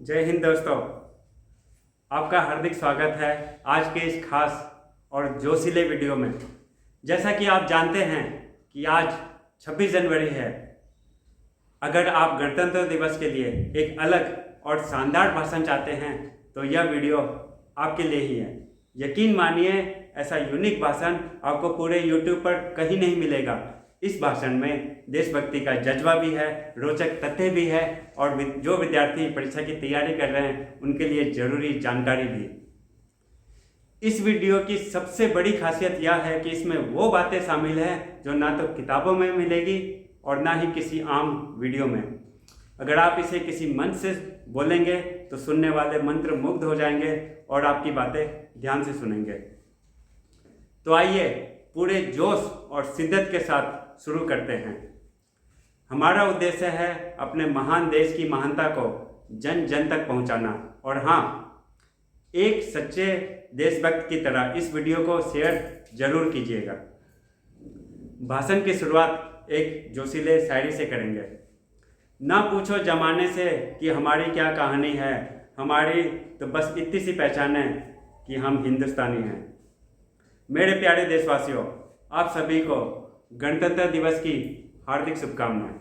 जय हिंद दोस्तों, आपका हार्दिक स्वागत है आज के इस खास और जोशीले वीडियो में। जैसा कि आप जानते हैं कि आज 26 जनवरी है। अगर आप गणतंत्र दिवस के लिए एक अलग और शानदार भाषण चाहते हैं तो यह वीडियो आपके लिए ही है। यकीन मानिए, ऐसा यूनिक भाषण आपको पूरे YouTube पर कहीं नहीं मिलेगा। इस भाषण में देशभक्ति का जज्बा भी है, रोचक तथ्य भी है और जो विद्यार्थी परीक्षा की तैयारी कर रहे हैं उनके लिए जरूरी जानकारी भी। इस वीडियो की सबसे बड़ी खासियत यह है कि इसमें वो बातें शामिल हैं जो ना तो किताबों में मिलेगी और ना ही किसी आम वीडियो में। अगर आप इसे किसी मंच से बोलेंगे तो सुनने वाले मंत्र मुग्ध हो जाएंगे और आपकी बातें ध्यान से सुनेंगे। तो आइए पूरे जोश और शिद्दत के साथ शुरू करते हैं। हमारा उद्देश्य है अपने महान देश की महानता को जन जन तक पहुंचाना। और हाँ, एक सच्चे देशभक्त की तरह इस वीडियो को शेयर जरूर कीजिएगा। भाषण की शुरुआत एक जोशीले शायरी से करेंगे। ना पूछो जमाने से कि हमारी क्या कहानी है, हमारी तो बस इतनी सी पहचान है कि हम हिंदुस्तानी हैं। मेरे प्यारे देशवासियों, आप सभी को गणतंत्र दिवस की हार्दिक शुभकामनाएं।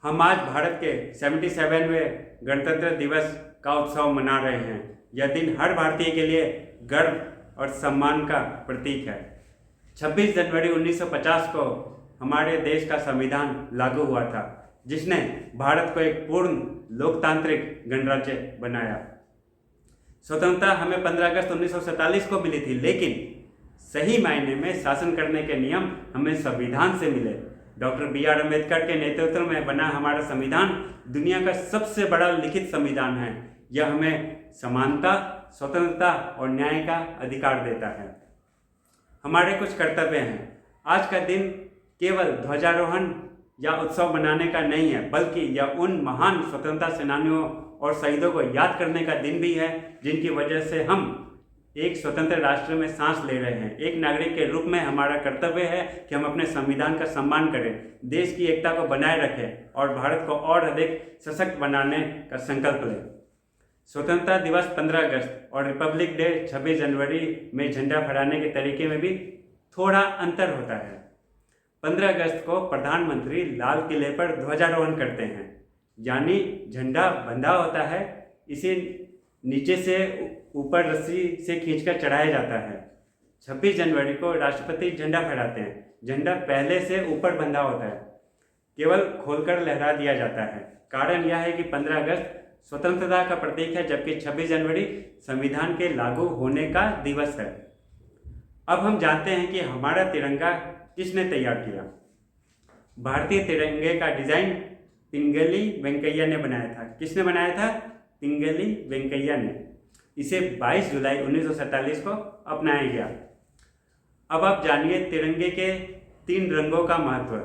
हम आज भारत के 77वें गणतंत्र दिवस का उत्सव मना रहे हैं। यह दिन हर भारतीय के लिए गर्व और सम्मान का प्रतीक है। 26 जनवरी 1950 को हमारे देश का संविधान लागू हुआ था, जिसने भारत को एक पूर्ण लोकतांत्रिक गणराज्य बनाया। स्वतंत्रता हमें 15 अगस्त 1947 को मिली थी, लेकिन सही मायने में शासन करने के नियम हमें संविधान से मिले। डॉक्टर BR अम्बेडकर के नेतृत्व में बना हमारा संविधान दुनिया का सबसे बड़ा लिखित संविधान है। यह हमें समानता, स्वतंत्रता और न्याय का अधिकार देता है। हमारे कुछ कर्तव्य हैं। आज का दिन केवल ध्वजारोहण या उत्सव मनाने का नहीं है, बल्कि यह उन महान स्वतंत्रता सेनानियों और शहीदों को याद करने का दिन भी है जिनकी वजह से हम एक स्वतंत्र राष्ट्र में सांस ले रहे हैं। एक नागरिक के रूप में हमारा कर्तव्य है कि हम अपने संविधान का सम्मान करें, देश की एकता को बनाए रखें और भारत को और अधिक सशक्त बनाने का संकल्प लें। स्वतंत्रता दिवस 15 अगस्त और रिपब्लिक डे 26 जनवरी में झंडा फहराने के तरीके में भी थोड़ा अंतर होता है। 15 अगस्त को प्रधानमंत्री लाल किले पर ध्वजारोहण करते हैं, यानी झंडा बंधा होता है, इसे नीचे से ऊपर रस्सी से खींचकर चढ़ाया जाता है। 26 जनवरी को राष्ट्रपति झंडा फहराते हैं। झंडा पहले से ऊपर बंधा होता है, केवल खोलकर लहरा दिया जाता है। कारण यह है कि 15 अगस्त स्वतंत्रता का प्रतीक है, जबकि 26 जनवरी संविधान के लागू होने का दिवस है। अब हम जानते हैं कि हमारा तिरंगा किसने तैयार किया। भारतीय तिरंगे का डिजाइन पिंगली वेंकैया ने बनाया था। किसने बनाया था? पिंगली वेंकैया ने। इसे 22 जुलाई 1947 को अपनाया गया। अब आप जानिए तिरंगे के 3 रंगों का महत्व।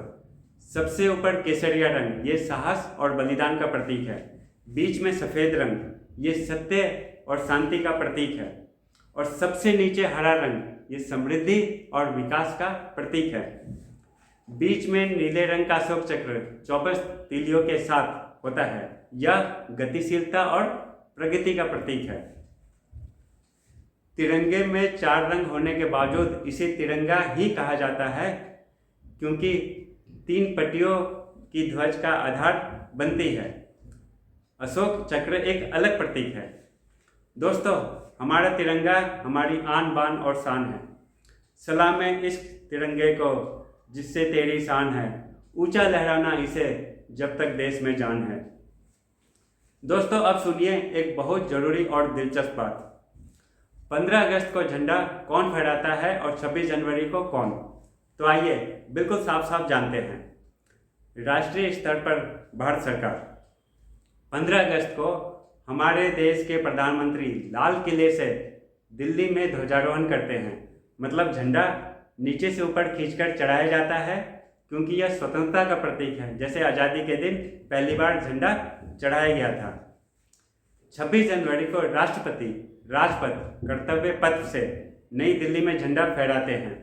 सबसे ऊपर केसरिया रंग, ये साहस और बलिदान का प्रतीक है। बीच में सफ़ेद रंग, ये सत्य और शांति का प्रतीक है। और सबसे नीचे हरा रंग, ये समृद्धि और विकास का प्रतीक है। बीच में नीले रंग का अशोक चक्र 24 तीलियों के साथ होता है। यह गतिशीलता और प्रगति का प्रतीक है। तिरंगे में 4 रंग होने के बावजूद इसे तिरंगा ही कहा जाता है, क्योंकि 3 पट्टियों की ध्वज का आधार बनती है। अशोक चक्र एक अलग प्रतीक है। दोस्तों, हमारा तिरंगा हमारी आन बान और शान है। सलाम इस तिरंगे को जिससे तेरी शान है, ऊंचा लहराना इसे जब तक देश में जान है। दोस्तों, अब सुनिए एक बहुत जरूरी और दिलचस्प बात। 15 अगस्त को झंडा कौन फहराता है और 26 जनवरी को कौन? तो आइए बिल्कुल साफ साफ जानते हैं। राष्ट्रीय स्तर पर भारत सरकार 15 अगस्त को हमारे देश के प्रधानमंत्री लाल किले से दिल्ली में ध्वजारोहण करते हैं। मतलब झंडा नीचे से ऊपर खींचकर चढ़ाया जाता है, क्योंकि यह स्वतंत्रता का प्रतीक है। जैसे आज़ादी के दिन पहली बार झंडा चढ़ाया गया था। 26 जनवरी को राष्ट्रपति राजपथ कर्तव्य पथ से नई दिल्ली में झंडा फहराते हैं।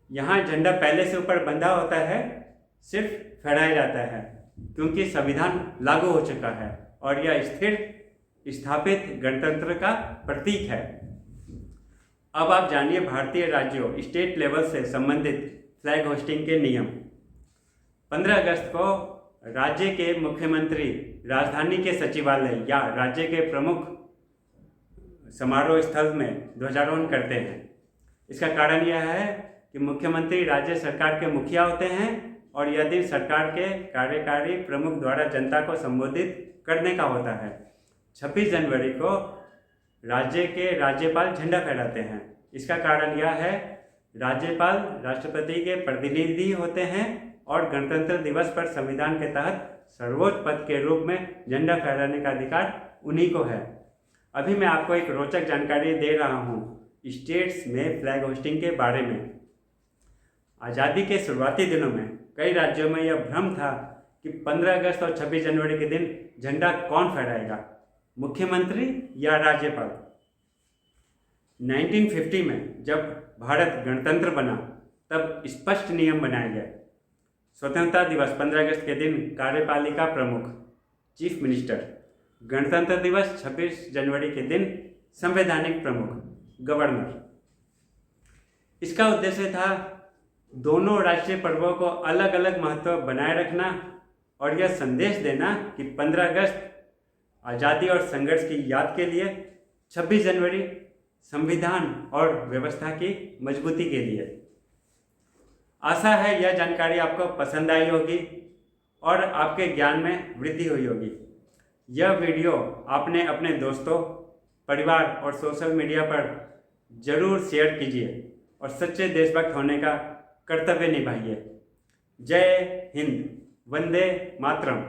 यहाँ झंडा पहले से ऊपर बंधा होता है, सिर्फ फहराया जाता है, क्योंकि संविधान लागू हो चुका है। और यह स्थिर स्थापित गणतंत्र का प्रतीक है। अब आप जानिए भारतीय राज्यों स्टेट लेवल से संबंधित फ्लैग होस्टिंग के नियम। 15 अगस्त को राज्य के मुख्यमंत्री राजधानी के सचिवालय या राज्य के प्रमुख समारोह स्थल में ध्वजारोहण करते हैं। इसका कारण यह है कि मुख्यमंत्री राज्य सरकार के मुखिया होते हैं और यह दिन सरकार के कार्यकारी प्रमुख द्वारा जनता को संबोधित करने का होता है। 26 जनवरी को राज्य के राज्यपाल झंडा फहराते हैं। इसका कारण यह है राज्यपाल राष्ट्रपति के प्रतिनिधि होते हैं और गणतंत्र दिवस पर संविधान के तहत सर्वोच्च पद के रूप में झंडा फहराने का अधिकार उन्हीं को है। अभी मैं आपको एक रोचक जानकारी दे रहा हूँ स्टेट्स में फ्लैग होस्टिंग के बारे में। आज़ादी के शुरुआती दिनों में कई राज्यों में यह भ्रम था कि 15 अगस्त और 26 जनवरी के दिन झंडा कौन फहराएगा, मुख्यमंत्री या राज्यपाल। 1950 में जब भारत गणतंत्र बना तब स्पष्ट नियम बनाए गए। स्वतंत्रता दिवस 15 अगस्त के दिन कार्यपालिका प्रमुख चीफ मिनिस्टर, गणतंत्र दिवस 26 जनवरी के दिन संवैधानिक प्रमुख गवर्नर। इसका उद्देश्य था दोनों राष्ट्रीय पर्वों को अलग अलग महत्व बनाए रखना और यह संदेश देना कि 15 अगस्त आज़ादी और संघर्ष की याद के लिए, 26 जनवरी संविधान और व्यवस्था की मजबूती के लिए। आशा है यह जानकारी आपको पसंद आई होगी और आपके ज्ञान में वृद्धि हुई होगी। यह वीडियो आपने अपने दोस्तों, परिवार और सोशल मीडिया पर जरूर शेयर कीजिए और सच्चे देशभक्त होने का कर्तव्य निभाइए। जय हिंद, वंदे मातरम।